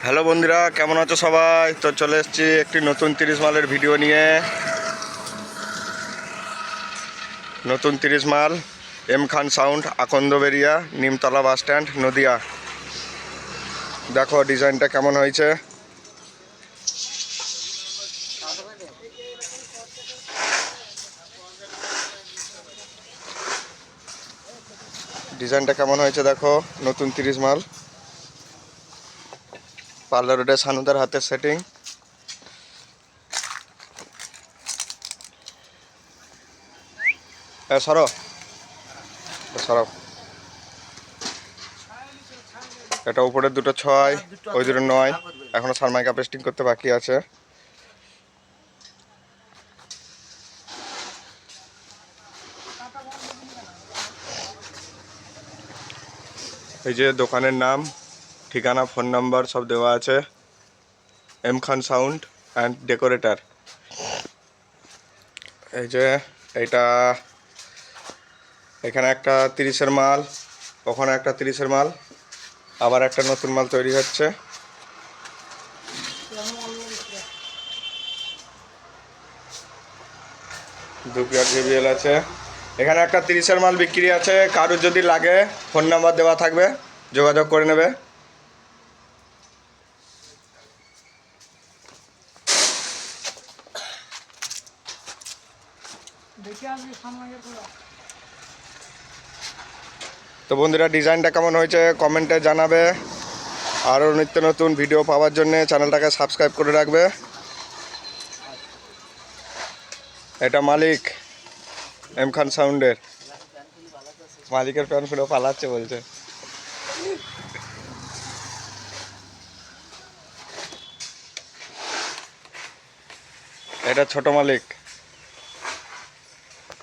Hello বন্ধুরা, কেমন আছো সবাই? তো চলে এসেছি একটি নতুন 30 মালের ভিডিও নিয়ে। নতুন 30 মাল M Khan sound, Akandaberia, Nimtala bus stand, Nadia. দেখো ডিজাইনটা কেমন হয়েছে। ডিজাইনটা কেমন হয়েছে দেখো। নতুন 30 মাল, পার্লার রোডে সানুদার হাতের সেটিং। সরো সরো। এটা উপরের দুটো 6, ওই দুটো 9। এখনো সারমাইকা পেস্টিং করতে বাকি আছে। এই যে দোকানের নাম, ঠিকানা, ফোন নাম্বার সব দেওয়া আছে। M Khan sound and decorator. এই যে এইটা, এখানে একটা 30-এর মাল, ওখানে একটা 30-এর মাল, আবার একটা নতুন মাল তৈরি হচ্ছে। দুপিয়ার জেবিএল আছে। এখানে একটা 30-এর মাল বিক্রি আছে, কারোর যদি লাগে ফোন নাম্বার দেওয়া থাকবে, যোগাযোগ করে নেবে। তো বন্ধুরা, ডিজাইনটা কেমন হয়েছে কমেন্টে জানাবে। আরও নিত্য নতুন ভিডিও পাওয়ার জন্য চ্যানেলটাকে সাবস্ক্রাইব করে রাখবে। এটা মালিক এম খান সাউন্ডের, মালিকের প্যান ফুলে পালাচ্ছে বলছে। এটা ছোট মালিক।